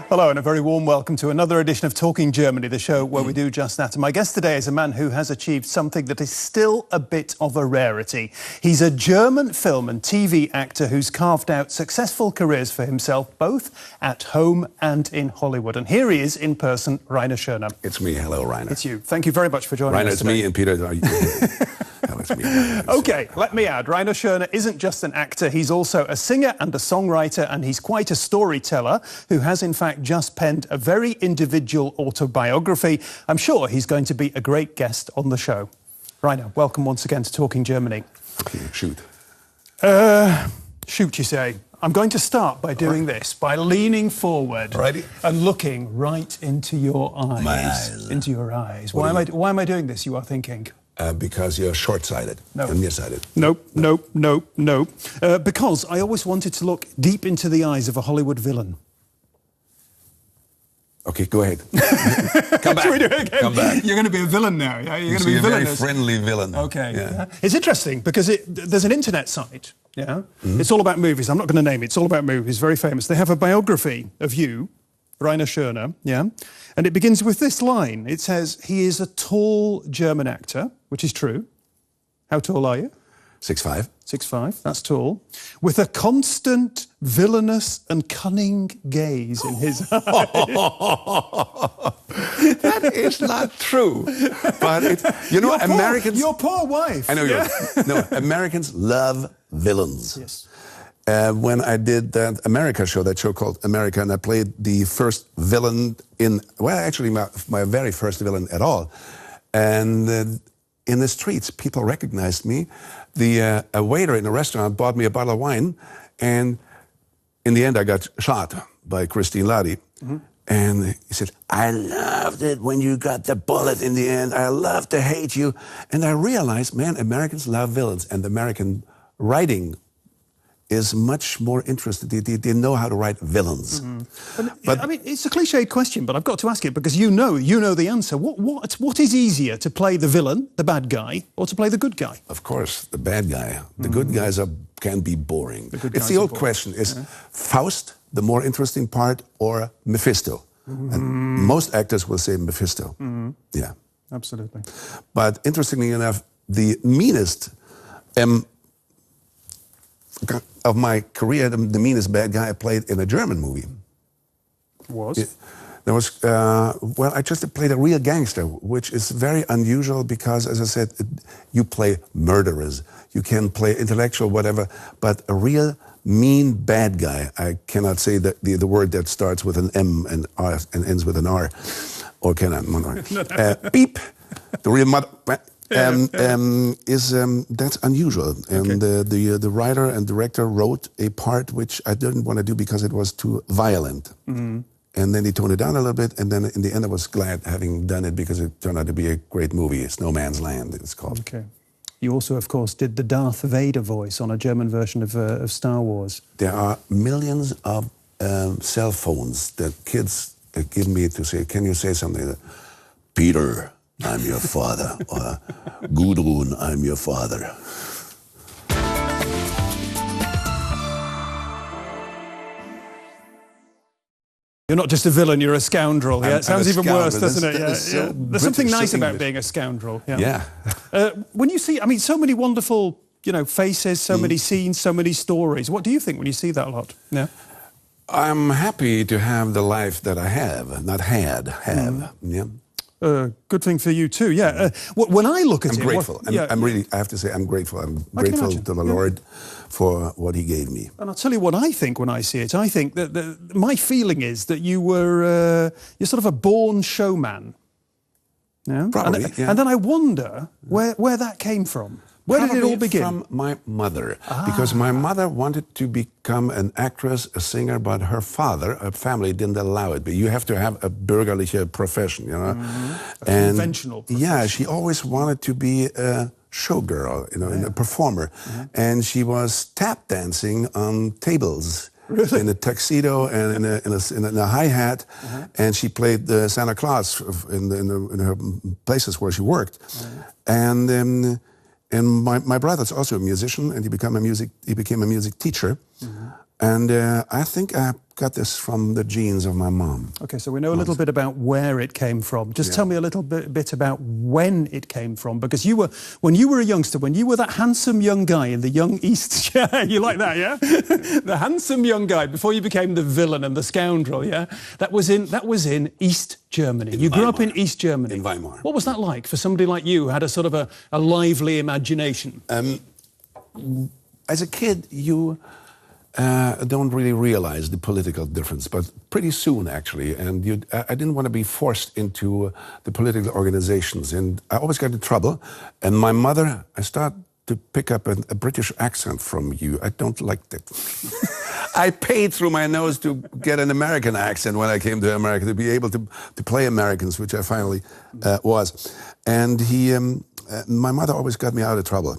Hello and a very warm welcome to another edition of Talking Germany, the show where we do just that. And my guest today is a man who has achieved something that is still a bit of a rarity. He's a German film and TV actor who's carved out successful careers for himself, both at home and in Hollywood. And here he is in person, Reiner Schöne. It's me. Hello, Reiner. It's you. Thank you very much for joining us today. Reiner, it's me and Peter. It's me. OK, let me add, Reiner Schöne isn't just an actor, he's also a singer and a songwriter, and he's quite a storyteller who has in fact just penned a very individual autobiography. I'm sure he's going to be a great guest on the show. Reiner, welcome once again to Talking Germany. Okay, shoot. Shoot, you say. I'm going to start by doing this, by leaning forward and looking right into your eyes. My eyes. Into your eyes. Why am I doing this, you are thinking? Because you're short-sighted and nearsighted. Nope. Because I always wanted to look deep into the eyes of a Hollywood villain. Okay, go ahead. Come back. Should we do it again? Come back. You're going to be a villain now. Yeah? You're going to be a very friendly villain. Okay. Yeah. It's interesting because there's an internet site. Yeah. It's all about movies. I'm not going to name it. It's all about movies. Very famous. They have a biography of you, Reiner Schöne. Yeah. And it begins with this line. It says, he is a tall German actor, which is true. How tall are you? 6'5". 6'5", that's tall. With a constant, villainous and cunning gaze in his eyes. That is not true. But, you know, Americans... Your poor wife. I know you. No, Americans love villains. Yes. When I did that America show, that show called America, and I played the first villain in, well, actually my very first villain at all. And in the streets, people recognized me. A waiter in a restaurant bought me a bottle of wine, and in the end I got shot by Christine Ladi. And he said, I loved it when you got the bullet in the end. I love to hate you. And I realized, man, Americans love villains, and American writing is much more interested. They know how to write villains. But I mean, it's a cliched question, but I've got to ask it because you know the answer. What is easier, to play the villain, the bad guy, or to play the good guy? Of course, the bad guy. The good guys can be boring. It's the old question: is Faust the more interesting part, or Mephisto? And most actors will say Mephisto. Yeah, absolutely. But interestingly enough, the meanest of my career, the meanest bad guy I played in a German movie. There was, well, I just played a real gangster, which is very unusual because, as I said, you play murderers, you can play intellectual, whatever, but a real mean bad guy, I cannot say the word that starts with an M and R and ends with an R, or can I? Beep, the real mother. That's unusual, and the writer and director wrote a part which I didn't want to do because it was too violent, and then he toned it down a little bit, and then in the end I was glad having done it because it turned out to be a great movie. It's No Man's Land, it's called. Okay. You also, of course, did the Darth Vader voice on a German version of Star Wars. There are millions of cell phones that kids give me to say, can you say something? Peter, I'm your father, or Gudrun, I'm your father. You're not just a villain, you're a scoundrel. Yeah, it sounds even worse, doesn't it? Yeah. There's something nice about being a scoundrel. Yeah. When you see, I mean, so many wonderful, faces, so many scenes, so many stories. What do you think when you see that a lot? Yeah. I'm happy to have the life that I have, not have. Yeah. Good thing for you too, yeah. When I look at it... I'm grateful. I'm really, I have to say, I'm grateful. I'm grateful to the Lord for what he gave me. And I'll tell you what I think when I see it. I think that my feeling is that you're sort of a born showman. Yeah? Probably, and then I wonder where that came from. Where did it all begin? From my mother, because my mother wanted to become an actress, a singer, but her father, her family didn't allow it. But you have to have a bürgerliche profession, A conventional profession. Yeah, she always wanted to be a showgirl, and a performer. And she was tap dancing on tables. Really? In a tuxedo and in a high hat, and she played Santa Claus in her places where she worked, And my brother's also a musician, and he became a music teacher. And I think I got this from the genes of my mom. Okay, so we know a little bit about where it came from. Just tell me a little bit about when it came from, because when you were a youngster, when you were that handsome young guy in the young East, you like that, yeah? The handsome young guy before you became the villain and the scoundrel, yeah? That was in East Germany. You grew up in East Germany. In Weimar. What was that like for somebody like you who had a sort of a lively imagination? As a kid, you don't really realize the political difference, but pretty soon, actually. And I didn't want to be forced into the political organizations, and I always got in trouble. And my mother, I started to pick up a British accent from you. I don't like that. I paid through my nose to get an American accent when I came to America, to be able to play Americans, which I finally was. And my mother always got me out of trouble.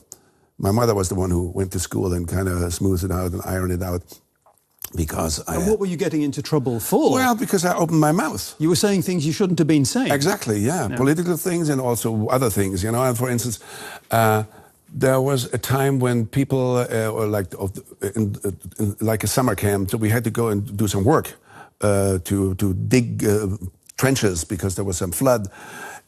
My mother was the one who went to school and kind of smoothed it out and ironed it out, because And what were you getting into trouble for? Well, because I opened my mouth. You were saying things you shouldn't have been saying. Exactly, yeah. Political things and also other things, you know. And for instance, there was a time when people, like a summer camp, so we had to go and do some work to dig trenches because there was some flood.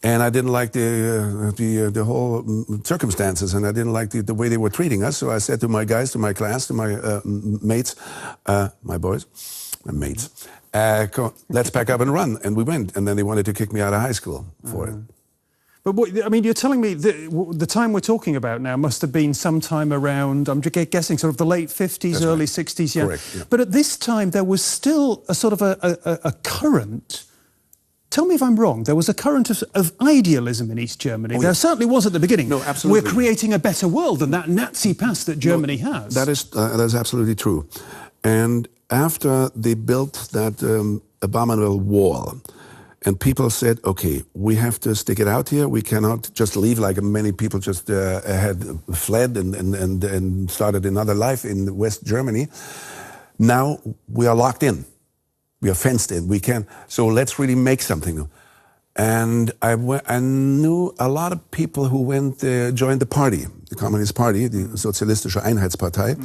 And I didn't like the whole circumstances, and I didn't like the way they were treating us. So I said to my guys, to my class, to my mates, my boys, my mates, let's pack up and run. And we went. And then they wanted to kick me out of high school for it. But I mean, you're telling me the time we're talking about now must have been sometime around, I'm guessing, sort of the late 50s, That's early right. 60s. Yeah. Correct, yeah. But at this time, there was still a sort of a current. Tell me if I'm wrong. There was a current of idealism in East Germany. There certainly was at the beginning. No, absolutely. We're creating a better world than that Nazi past that Germany has. That is absolutely true. And after they built that abominable wall, and people said, okay, we have to stick it out here. We cannot just leave like many people just had fled and started another life in West Germany. Now we are locked in. We are fenced in. We can. So let's really make something. And I knew a lot of people who joined the party, the Communist Party, the Sozialistische Einheitspartei,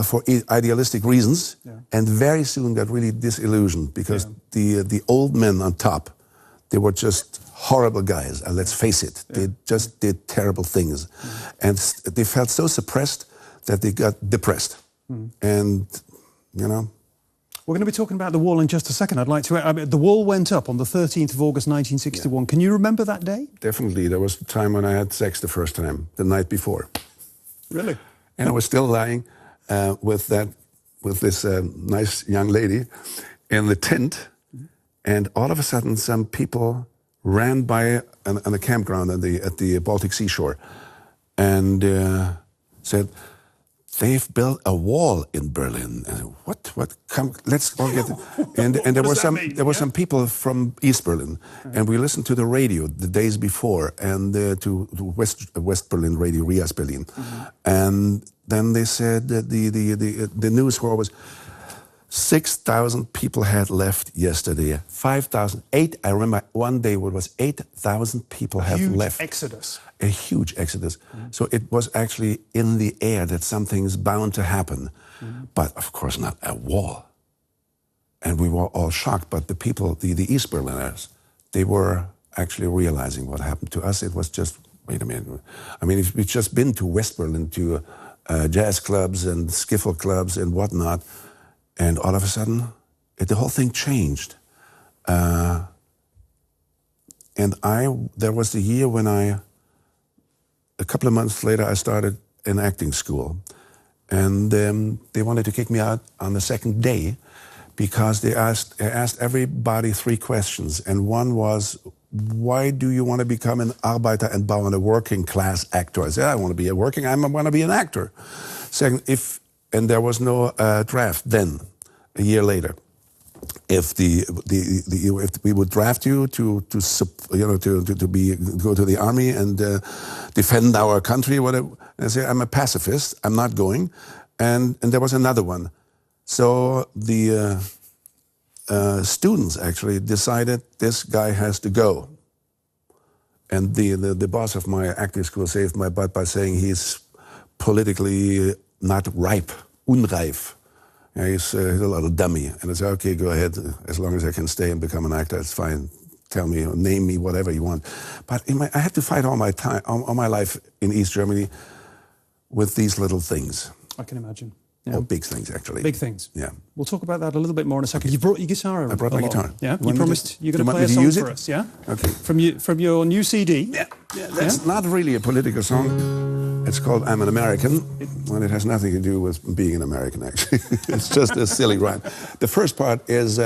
for idealistic reasons, and very soon got really disillusioned because the old men on top, they were just horrible guys. And let's face it, they just did terrible things, and they felt so suppressed that they got depressed, and you know. We're going to be talking about the wall in just a second. I'd like to. The wall went up on the 13th of August 1961. Can you remember that day? Definitely. There was a time when I had sex the first time, the night before. Really? And I was still lying with this nice young lady in the tent, and all of a sudden, some people ran by on the campground at the Baltic seashore, and said, "They've built a wall in Berlin." And what? Come, let's all get. And there were some people from East Berlin, and we listened to the radio the days before, and to West Berlin radio, Rias Berlin, and then they said that the news was 6,000 people had left yesterday. 5,000, I remember one day it was 8,000 people have left. Exodus. A huge exodus. So it was actually in the air that something's bound to happen. But of course not a wall. And we were all shocked, but the people, the East Berliners, they were actually realizing what happened to us. It was just, wait a minute. I mean, if we've just been to West Berlin, to jazz clubs and skiffle clubs and whatnot, and all of a sudden, the whole thing changed. And there was the year when a couple of months later, I started in acting school. And they wanted to kick me out on the second day because they asked everybody 3 questions. And one was, why do you want to become an Arbeiter- and Bauern, a working class actor? I said, I want to be I want to be an actor. Second, and there was no draft then, a year later. If we would draft you to go to the army and defend our country, whatever, and I say I'm a pacifist, I'm not going, and there was another one. So the students actually decided this guy has to go, and the boss of my acting school saved my butt by saying he's politically not ripe, unreif. Yeah, he's a little dummy. And I said, okay, go ahead. As long as I can stay and become an actor, it's fine. Tell me, name me, whatever you want. But I had to fight all my life in East Germany with these little things. I can imagine. Yeah. Or big things, actually. Big things. Yeah. We'll talk about that a little bit more in a second. You brought your guitar over. I brought my guitar. Yeah. You promised you're going to play a song for us. Yeah. Okay. From your new CD. Yeah. That's not really a political song. It's called "I'm an American," and it has nothing to do with being an American. Actually, it's just a silly rhyme. The first part is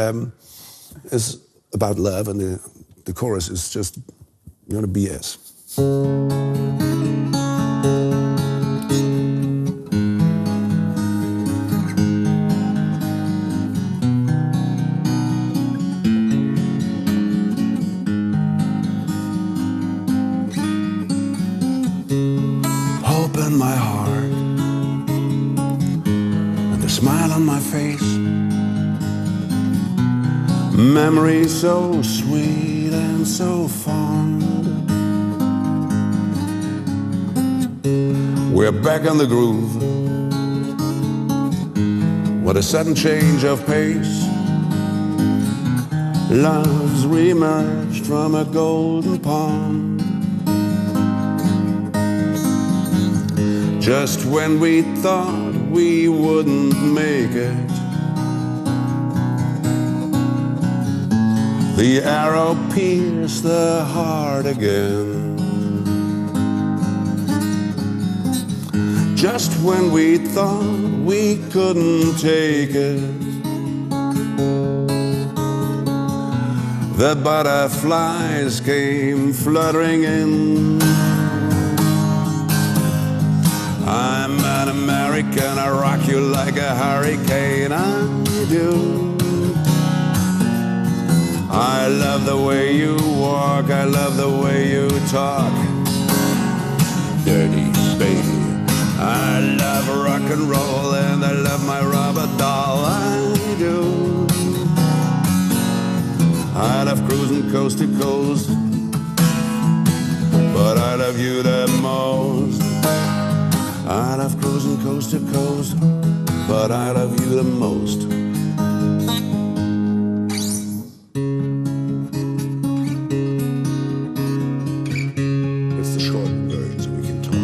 about love, and the chorus is just BS. In my heart and a smile on my face, memories so sweet and so fond. We're back on the groove with a sudden change of pace. Love's re-emerged from a golden pond. Just when we thought we wouldn't make it, the arrow pierced the heart again. Just when we thought we couldn't take it, the butterflies came fluttering in. I'm an American, I rock you like a hurricane, I do. I love the way you walk, I love the way you talk. Dirty baby. I love rock and roll and I love my rubber doll, I do. I love cruising coast to coast, but I love you the most. I love cruising coast to coast, but I love you the most. It's the short version so we can talk.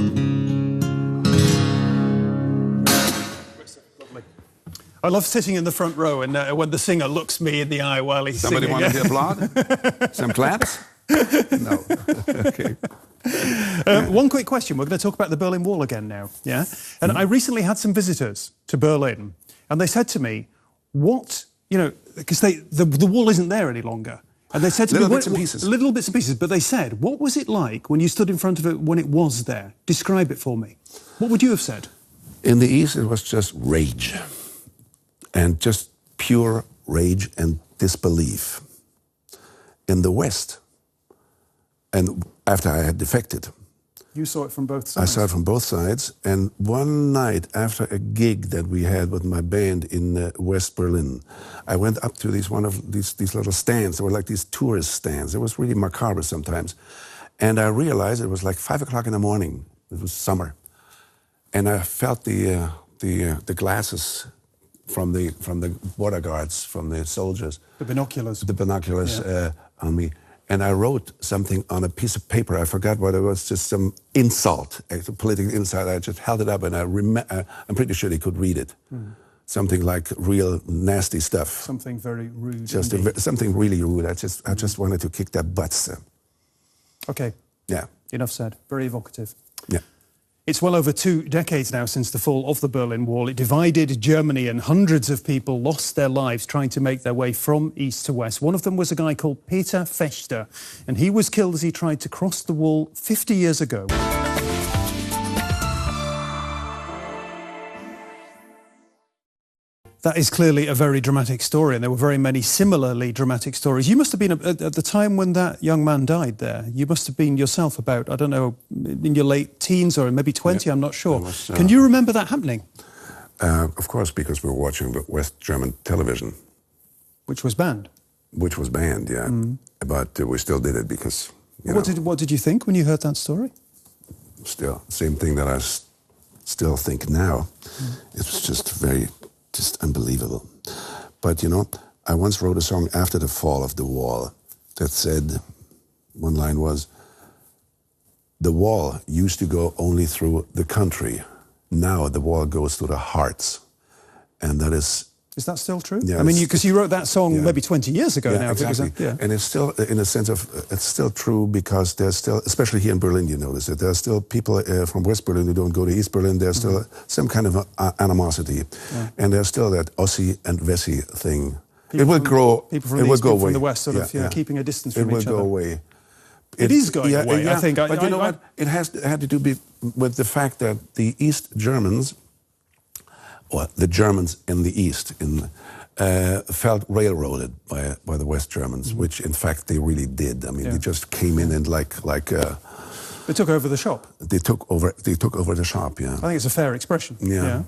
I love sitting in the front row and when the singer looks me in the eye while he's Somebody singing. want to applaud? Some claps? No. Okay. One quick question. We're going to talk about the Berlin Wall again now. Yeah. And I recently had some visitors to Berlin, and they said to me, "What because the wall isn't there any longer." And they said to me, bits and pieces. Little bits and pieces. But they said, "What was it like when you stood in front of it when it was there? Describe it for me." What would you have said? In the East, it was just rage, and just pure rage and disbelief. In the West, and after I had defected, you saw it from both sides. I saw it from both sides. And one night after a gig that we had with my band in West Berlin, I went up to these little stands. They were like these tourist stands. It was really macabre sometimes. And I realized it was like 5 o'clock in the morning. It was summer, and I felt the glasses from the border guards, from the soldiers, the binoculars, on me. And I wrote something on a piece of paper. I forgot what it was, just some insult, a political insult. I just held it up, and I'm pretty sure they could read it. Mm. Something like real nasty stuff. Something very rude. Just something really rude. I just wanted to kick their butts. Okay. Yeah. Enough said. Very evocative. Yeah. It's well over 2 decades now since the fall of the Berlin Wall. It divided Germany, and hundreds of people lost their lives trying to make their way from east to west. One of them was a guy called Peter Craven, and he was killed as he tried to cross the wall 50 years ago. That is clearly a very dramatic story, and there were very many similarly dramatic stories. You must have been, at the time when that young man died there, you must have been yourself about, I don't know, in your late teens or maybe 20, yeah, I'm not sure. Can you remember that happening? Of course, because we were watching the West German television. Which was banned? Which was banned, yeah. Mm. But we still did it because, What did you think when you heard that story? Still, same thing that I still think now. Mm. It was just very just unbelievable. But, you know, I once wrote a song after the fall of the wall that said, one line was, the wall used to go only through the country. Now the wall goes through the hearts. And that is... Is that still true? Yeah, I mean, because you wrote that song maybe 20 years ago now. Exactly. And it's still, in a sense of, it's still true because there's still, especially here in Berlin, you notice it, there's still people from West Berlin who don't go to East Berlin. There's still some kind of animosity. And there's still that Ossi and Wessi thing. People it will grow, people from it will go away. From the West sort of keeping a distance from each other. It will go away. It is going away, I think. But you know what? It had to do with the fact that the East Germans, or the Germans in the East, felt railroaded by the West Germans, which in fact they really did. I mean, they just came in and they took over the shop. They took over the shop. Yeah, I think it's a fair expression. Yeah.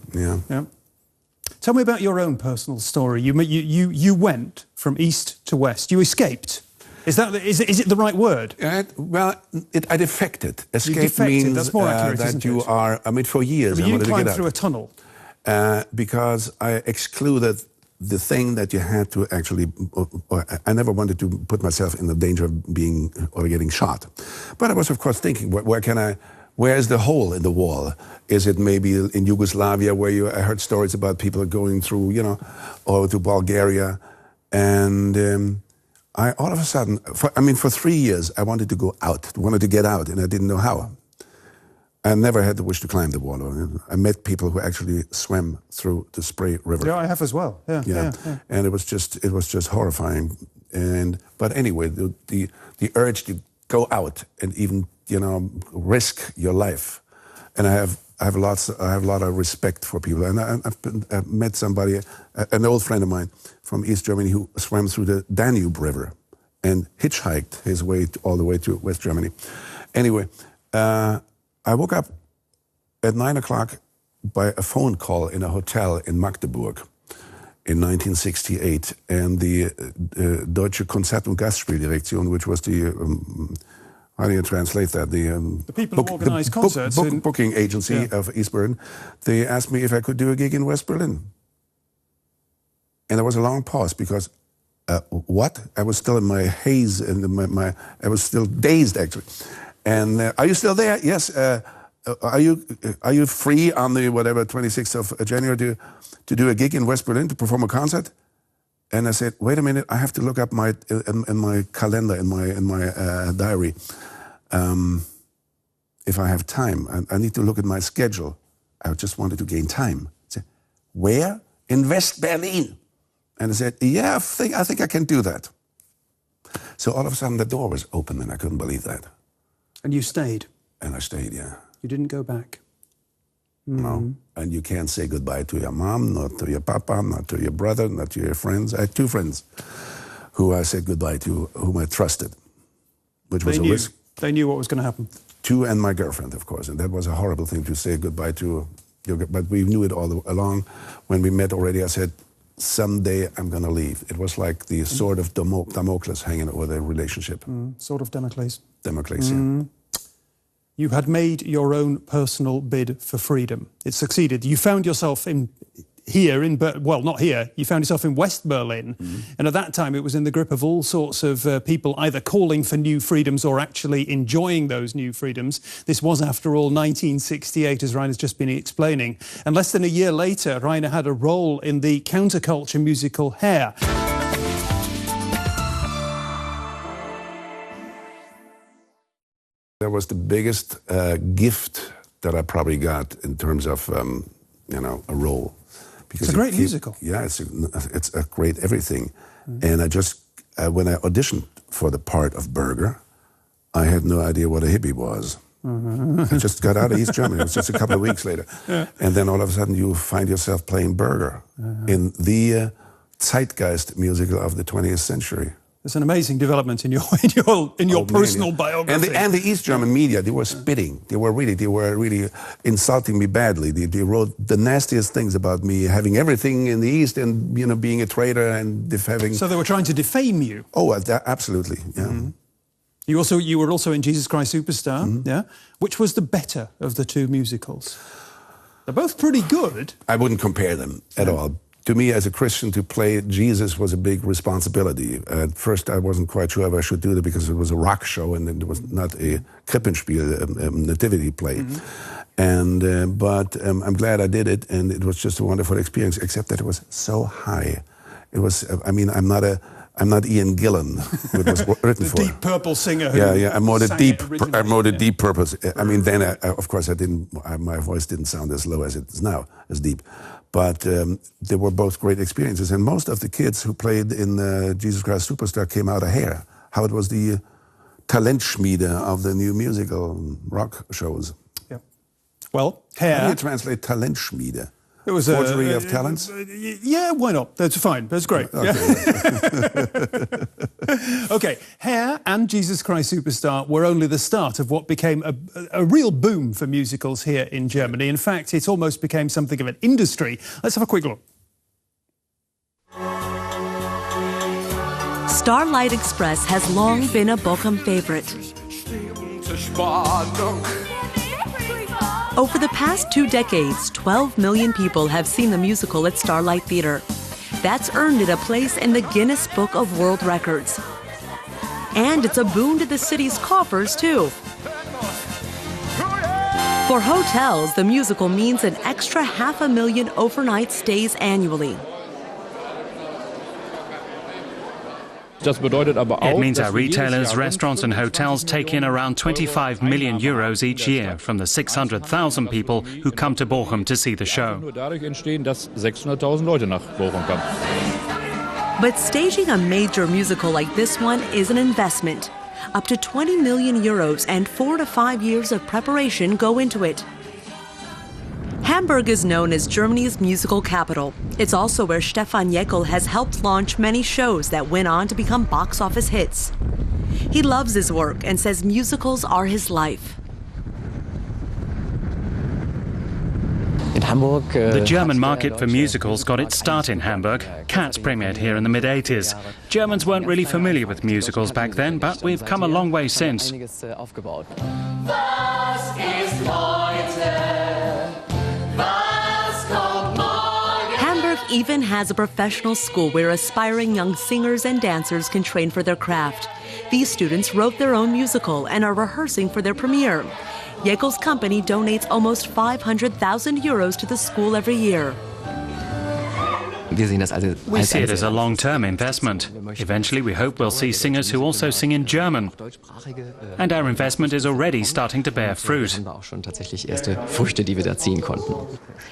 Tell me about your own personal story. You went from East to West. You escaped. Is it the right word? Well, I defected. Escape defected. means That's more accurate, that you are. I mean, for years I wanted to get out. You climbed through a tunnel. Because I excluded the thing that you had to actually, I never wanted to put myself in the danger of being or getting shot. But I was, of course, thinking, where is the hole in the wall? Is it maybe in Yugoslavia where I heard stories about people going through, you know, or to Bulgaria. And I all of a sudden, for 3 years, I wanted to go out, wanted to get out, and I didn't know how. I never had the wish to climb the wall. I met people who actually swam through the Spree River. Yeah, I have as well. Yeah. And it was just horrifying. But anyway, the urge to go out and even, you know, risk your life. And I have a lot of respect for people. And I've met somebody, an old friend of mine from East Germany, who swam through the Danube River and hitchhiked his way all the way to West Germany. Anyway. I woke up at 9 o'clock by a phone call in a hotel in Magdeburg in 1968. And the Deutsche Konzert- und Gastspieldirektion, which was the, how do you translate that? The people who organize concerts. Booking agency of East Berlin. They asked me if I could do a gig in West Berlin. And there was a long pause because, what? I was still in my haze and I was still dazed actually. And are you still there? Yes. Are you free on the 26th of January to do a gig in West Berlin to perform a concert? And I said, wait a minute, I have to look up in my calendar, in my diary, if I have time. I need to look at my schedule. I just wanted to gain time. I said, where? In West Berlin. And I said, yeah, I think I can do that. So all of a sudden the door was open and I couldn't believe that. And you stayed? And I stayed, yeah. You didn't go back? No. And you can't say goodbye to your mom, not to your papa, not to your brother, not to your friends. I had 2 friends who I said goodbye to, whom I trusted, which was a risk. They knew what was going to happen? 2 and my girlfriend, of course. And that was a horrible thing to say goodbye to. But we knew it all along. When we met already, I said, someday I'm going to leave. It was like the sword of Damocles hanging over the relationship. Sword of Damocles. Damocles, yeah. You had made your own personal bid for freedom. It succeeded. You found yourself not here, you found yourself in West Berlin. And at that time, it was in the grip of all sorts of people either calling for new freedoms or actually enjoying those new freedoms. This was, after all, 1968, as Reiner's just been explaining. And less than a year later, Reiner had a role in the counterculture musical Hair. That was the biggest gift that I probably got in terms of, you know, a role. Because it's a great musical. Yeah, it's a great everything. And I just, when I auditioned for the part of Burger, I had no idea what a hippie was. I just got out of East Germany. It was just a couple of weeks later. And then all of a sudden you find yourself playing Burger in the zeitgeist musical of the 20th century. It's an amazing development in your personal biography. And the East German media, they were spitting. They were really insulting me badly. They wrote the nastiest things about me, having everything in the East and, you know, being a traitor and having... So they were trying to defame you? Oh, absolutely, yeah. You were also in Jesus Christ Superstar, yeah? Which was the better of the 2 musicals? They're both pretty good. I wouldn't compare them at all. to me, as a Christian, to play Jesus was a big responsibility. At first, I wasn't quite sure if I should do that because it was a rock show and it was not a Krippenspiel, a nativity play. But I'm glad I did it, and it was just a wonderful experience. Except that it was so high. It was. I mean, I'm not Ian Gillan, who it was written for. The Deep Purple singer. Who I'm more the Deep Purpose. Yeah. I mean, then of course my voice didn't sound as low as it is now, as deep. But they were both great experiences, and most of the kids who played in Jesus Christ Superstar came out of Hair. How it was the Talentschmiede of the new musical rock shows. Yeah. Well, Hair. How do you translate Talentschmiede? It was forgery of talents. Yeah, why not? That's fine. That's great. Okay. Yeah. Okay, Hair and Jesus Christ Superstar were only the start of what became a real boom for musicals here in Germany. In fact, it almost became something of an industry. Let's have a quick look. Starlight Express has long been a Bochum favorite. Over the past 2 decades, 12 million people have seen the musical at Starlight Theatre. That's earned it a place in the Guinness Book of World Records. And it's a boon to the city's coffers, too. For hotels, the musical means an extra 500,000 overnight stays annually. It means our retailers, restaurants and hotels take in around 25 million euros each year from the 600,000 people who come to Bochum to see the show. But staging a major musical like this one is an investment. Up to 20 million euros and 4 to 5 years of preparation go into it. Hamburg is known as Germany's musical capital. It's also where Stefan Jekyll has helped launch many shows that went on to become box office hits. He loves his work and says musicals are his life. The German market for musicals got its start in Hamburg. Cats premiered here in the mid-80s. Germans weren't really familiar with musicals back then, but we've come a long way since. Hamburg even has a professional school where aspiring young singers and dancers can train for their craft. These students wrote their own musical and are rehearsing for their premiere. Jekyll's company donates almost 500,000 euros to the school every year. We see it as a long-term investment. Eventually, we hope we'll see singers who also sing in German. And our investment is already starting to bear fruit.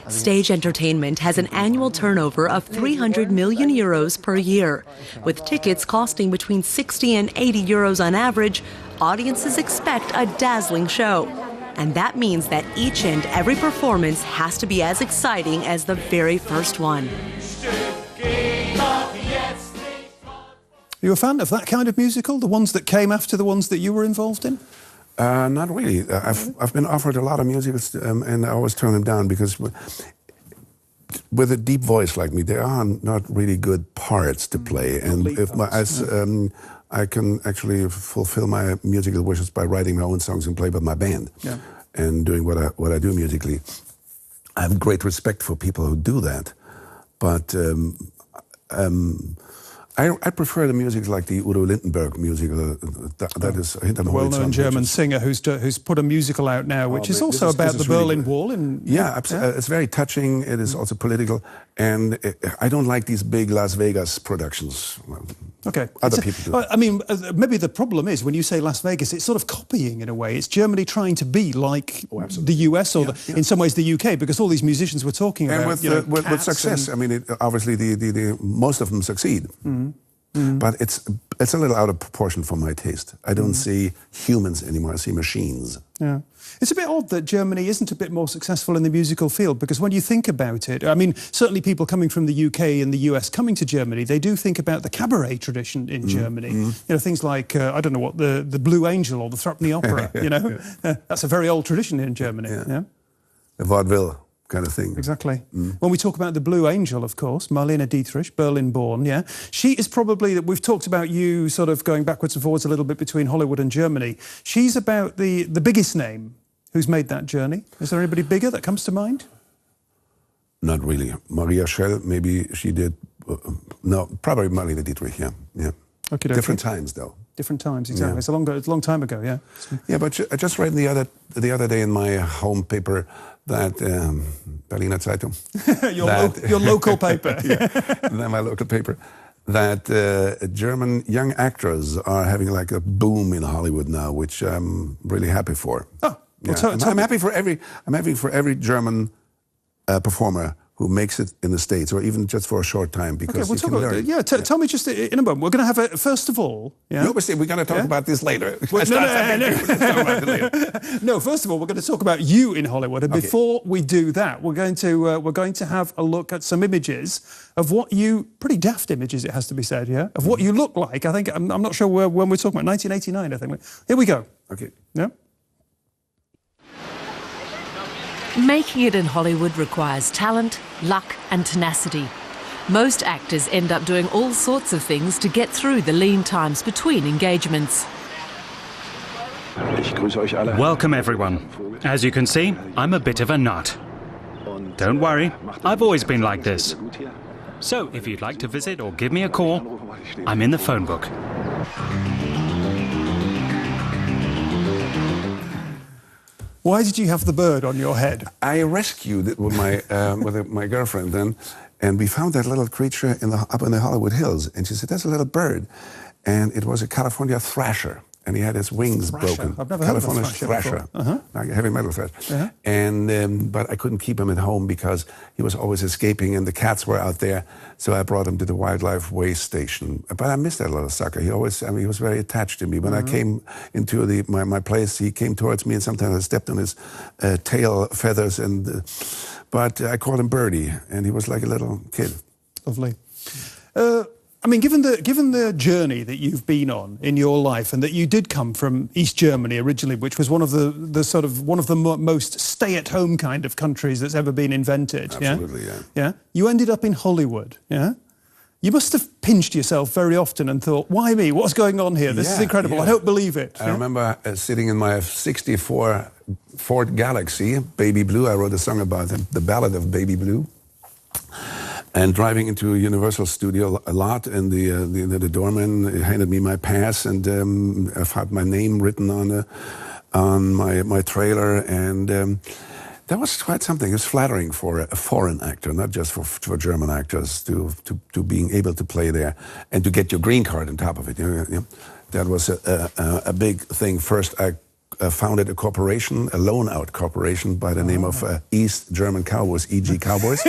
Stage entertainment has an annual turnover of 300 million euros per year. With tickets costing between 60 and 80 euros on average, audiences expect a dazzling show. And that means that each and every performance has to be as exciting as the very first one. Are you a fan of that kind of musical, the ones that came after the ones that you were involved in? Not really. I've been offered a lot of musicals, and I always turn them down because with a deep voice like me, there are not really good parts to play. And I can actually fulfill my musical wishes by writing my own songs and play with my band and doing what I do musically. I have great respect for people who do that, but I prefer the music like the Udo Lindenberg musical. That is a well-known German singer who's put a musical out now, which is also about the Berlin Wall. It's very touching. It is also political, and I don't like these big Las Vegas productions. Okay. Other people do. I mean, maybe the problem is when you say Las Vegas, it's sort of copying in a way. It's Germany trying to be like the US or in some ways the UK, because all these musicians were talking about. And with success, I mean, obviously the most of them succeed. But it's a little out of proportion for my taste. I don't see humans anymore. I see machines. Yeah. It's a bit odd that Germany isn't a bit more successful in the musical field, because when you think about it, I mean, certainly people coming from the UK and the US coming to Germany, they do think about the cabaret tradition in Germany. You know, things like, I don't know what, the Blue Angel or the Threepenny Opera, you know? That's a very old tradition in Germany. Yeah. The vaudeville kind of thing. Exactly. When we talk about the Blue Angel, of course, Marlene Dietrich, Berlin-born, she is probably, we've talked about you sort of going backwards and forwards a little bit between Hollywood and Germany. She's about the biggest name who's made that journey. Is there anybody bigger that comes to mind? Not really. Maria Schell, maybe she did. No, probably Marlene Dietrich. Yeah. Okay. Different times, though. Different times, exactly. Yeah. It's a long time ago. Yeah. Yeah, but I just read the other day in my home paper that Berliner Zeitung. your local paper. My local paper. That German young actors are having like a boom in Hollywood now, which I'm really happy for. Oh, well, I'm happy for every German performer who makes it in the States, or even just for a short time, because we'll talk about, tell me just in a moment. We're going to have first of all. Yeah? No, but we're going to talk about this later. No, first of all, we're going to talk about you in Hollywood, and before we do that, we're going to have a look at some images of what you, pretty daft images, it has to be said, of what you look like. I think I'm not sure when we're talking about 1989. I think here we go. Okay. Yeah. Making it in Hollywood requires talent, luck and tenacity. Most actors end up doing all sorts of things to get through the lean times between engagements. Welcome everyone. As you can see, I'm a bit of a nut. Don't worry, I've always been like this. So if you'd like to visit or give me a call, I'm in the phone book. Why did you have the bird on your head? I rescued it with my girlfriend then, and we found that little creature up in the Hollywood Hills. And she said, "That's a little bird," and it was a California thrasher, and he had his wings broken. I've never California heard of a thrasher. Like a heavy metal thrasher. And but I couldn't keep him at home because he was always escaping, and the cats were out there. So I brought him to the wildlife waste station. But I missed that little sucker. He was very attached to me. When I came into my place, he came towards me, and sometimes I stepped on his tail feathers. But I called him Birdy, and he was like a little kid. Lovely. I mean, given the journey that you've been on in your life, and that you did come from East Germany originally, which was one of the most stay-at-home kind of countries that's ever been invented. Absolutely, Yeah. You ended up in Hollywood. Yeah. You must have pinched yourself very often and thought, "Why me? What's going on here? This is incredible. I don't believe it." I remember sitting in my '64 Ford Galaxy, Baby Blue. I wrote a song about the Ballad of Baby Blue. And driving into a Universal studio a lot, and the doorman handed me my pass, and I've had my name written on my trailer, and that was quite something. It was flattering for a foreign actor, not just for German actors, to being able to play there and to get your green card on top of it. That was a big thing. First, I founded a corporation, a loan-out corporation by the name of East German Cowboys, E.G. Cowboys.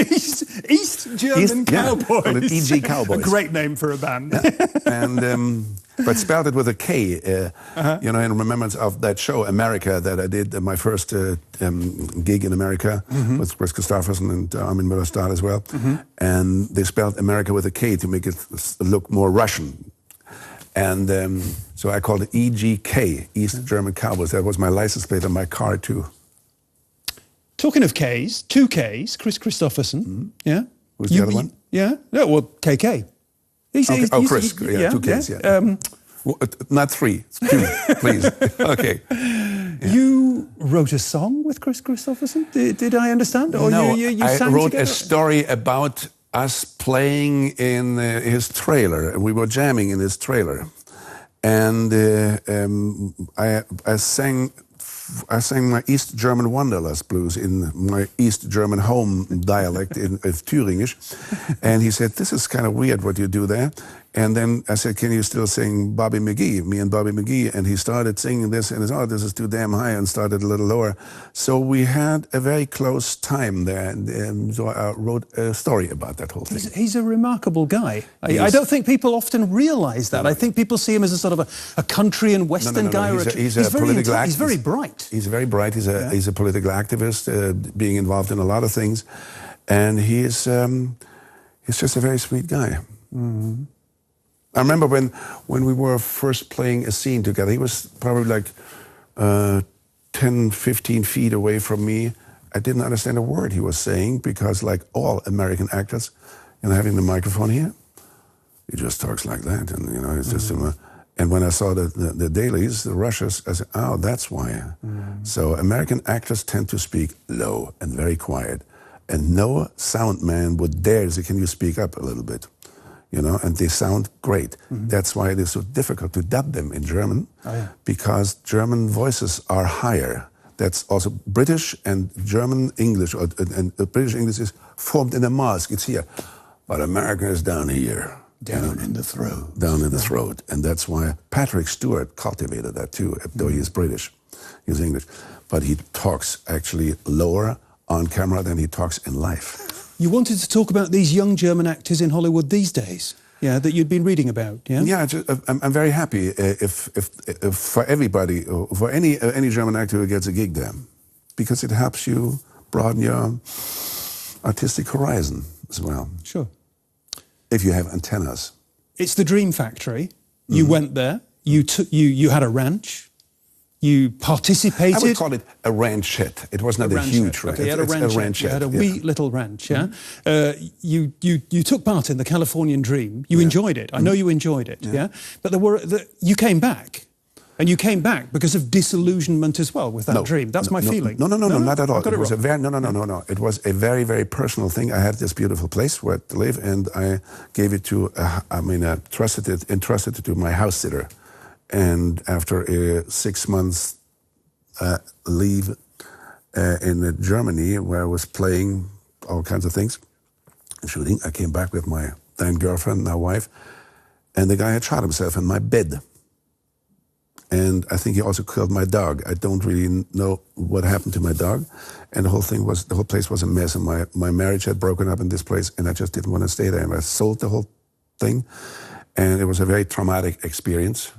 East German Cowboys. E.G. Cowboys. A great name for a band. And but spelled it with a K, in remembrance of that show, America, that I did, my first gig in America with Chris Christopherson and Armin Müller-Stahl as well. And they spelled America with a K to make it look more Russian. And so I called it EGK, East German Cowboys. That was my license plate on my car, too. Talking of Ks, 2 Ks, Chris Christopherson, yeah? Who's the other one? Yeah, no, well, KK. Chris, 2 Ks, yeah. Not 3, 2, please. Okay. Yeah. You wrote a song with Chris Christopherson, did I understand? Or no, you I sang wrote together? a story about us playing in his trailer, and we were jamming in his trailer, and I sang my East German Wanderlust blues in my East German home dialect of Thüringisch, and he said, "This is kind of weird what you do there." And then I said, "Can you still sing Bobby McGee, me and Bobby McGee?" And he started singing this, and he said, "Oh, this is too damn high," and started a little lower. So we had a very close time there, and so I wrote a story about that whole thing. He's a remarkable guy. I don't think people often realise that. I think people see him as a sort of a country and western guy. He's a political activist. He's very bright. He's very bright. He's a political activist, being involved in a lot of things, and he's just a very sweet guy. Mm-hmm. I remember when we were first playing a scene together, he was probably like 10, 15 feet away from me. I didn't understand a word he was saying because, like all American actors, having the microphone here, he just talks like that. And, it's just... and when I saw the dailies, the rushes, I said, "Oh, that's why." So American actors tend to speak low and very quiet. And no sound man would dare say, can you speak up a little bit? You know, and they sound great. That's why it is so difficult to dub them in German, because German voices are higher. That's also British and German English, and British English is formed in a mask. It's here, but American is down here. Down in the throat. Down in the throat. And that's why Patrick Stewart cultivated that too, though he is British, he's English. But he talks actually lower on camera than he talks in life. You wanted to talk about these young German actors in Hollywood these days, yeah, that you'd been reading about, yeah? Yeah, I'm very happy if for everybody, for any German actor who gets a gig there, because it helps you broaden your artistic horizon as well. Sure. If you have antennas. It's the Dream Factory. You went there. You had a ranch. You participated. I would call it a ranchette. It was not a huge ranch. Okay, you had a ranchette. You had a wee little ranch, yeah? You took part in the Californian Dream. You enjoyed it. I know you enjoyed it, yeah? But you came back. And you came back because of disillusionment as well with that dream. That's my feeling. No, not at all. It was a very no. It was a very, very personal thing. I had this beautiful place where to live, and I gave it to, entrusted it to my house sitter. And after a 6 months leave in Germany, where I was playing all kinds of things, shooting, I came back with my then girlfriend, now wife, and the guy had shot himself in my bed. And I think he also killed my dog. I don't really know what happened to my dog. And the whole place was a mess. And my marriage had broken up in this place, and I just didn't want to stay there. And I sold the whole thing. And it was a very traumatic experience.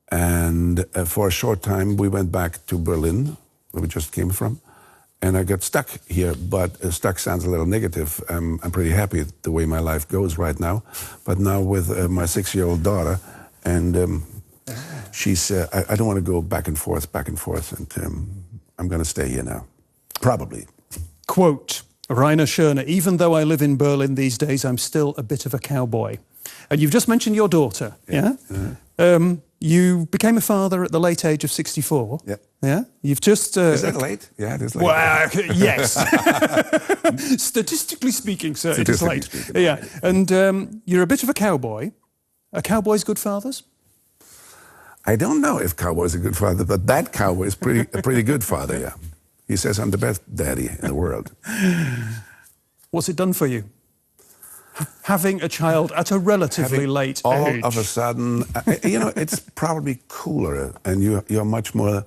And for a short time, we went back to Berlin, where we just came from. And I got stuck here, but stuck sounds a little negative. I'm pretty happy the way my life goes right now. But now with my 6-year-old daughter, and she's, I don't want to go back and forth, and I'm going to stay here now, probably. Quote, Reiner Schöne, even though I live in Berlin these days, I'm still a bit of a cowboy. And you've just mentioned your daughter, yeah? You became a father at the late age of 64. Yeah. Yeah? You've just... Is that late? Yeah, it is late. Well, yes. Statistically speaking, sir, it is late. Speaking, yeah. And you're a bit of a cowboy. Are cowboys good fathers? I don't know if cowboy's a good father, but that cowboy is a pretty good father, yeah. He says, I'm the best daddy in the world. What's it done for you? Having a child at a relatively late age. All of a sudden, it's probably cooler, and you're much more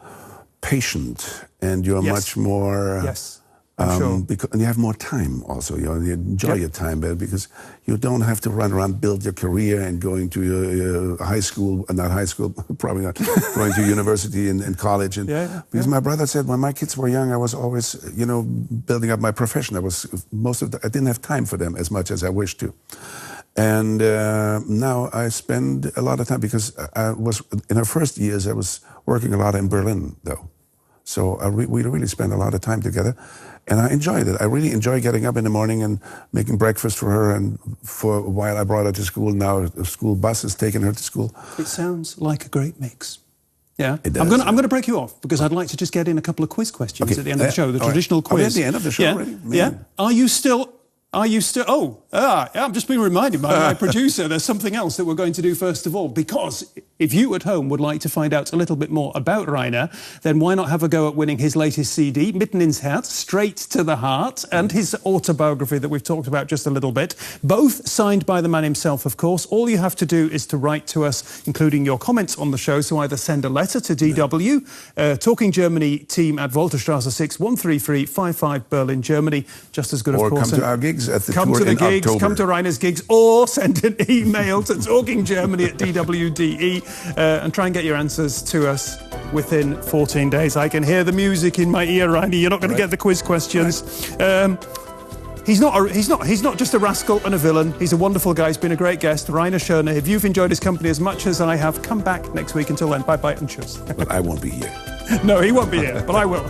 patient, and you're much more... Yes. Sure. And you have more time also. You enjoy your time better because you don't have to run around, build your career and going to your high school, not high school, probably not, going to university and college. And because my brother said when my kids were young, I was always, building up my profession. I didn't have time for them as much as I wished to. And now I spend a lot of time because in our first years, I was working a lot in Berlin, though. So we really spent a lot of time together. And I enjoyed it. I really enjoy getting up in the morning and making breakfast for her. And for a while, I brought her to school. Now the school bus is taking her to school. It sounds like a great mix. Yeah, it does. I'm going to break you off because I'd like to just get in a couple of quiz questions at the end of the show. The traditional quiz. Are we at the end of the show already? Yeah. Are you still? I'm just being reminded by my producer there's something else that we're going to do first of all, because if you at home would like to find out a little bit more about Reiner, then why not have a go at winning his latest CD, Mitten ins Herz, Straight to the Heart, and his autobiography that we've talked about just a little bit, both signed by the man himself, of course. All you have to do is to write to us, including your comments on the show, so either send a letter to DW, Talking Germany team at Wolterstrasse 6, 13355 Berlin, Germany, just as good, of course. Or come to our gigs at the come tour to the in gigs, October. come to Reiner's gigs, or send an email to talkinggermany@dwde and try and get your answers to us within 14 days. I can hear the music in my ear, Reiner. You're not going to get the quiz questions. He's not just a rascal and a villain. He's a wonderful guy. He's been a great guest. Reiner Schöne. If you've enjoyed his company as much as I have, come back next week. Until then, bye-bye and cheers. But I won't be here. No, he won't be here, but I will.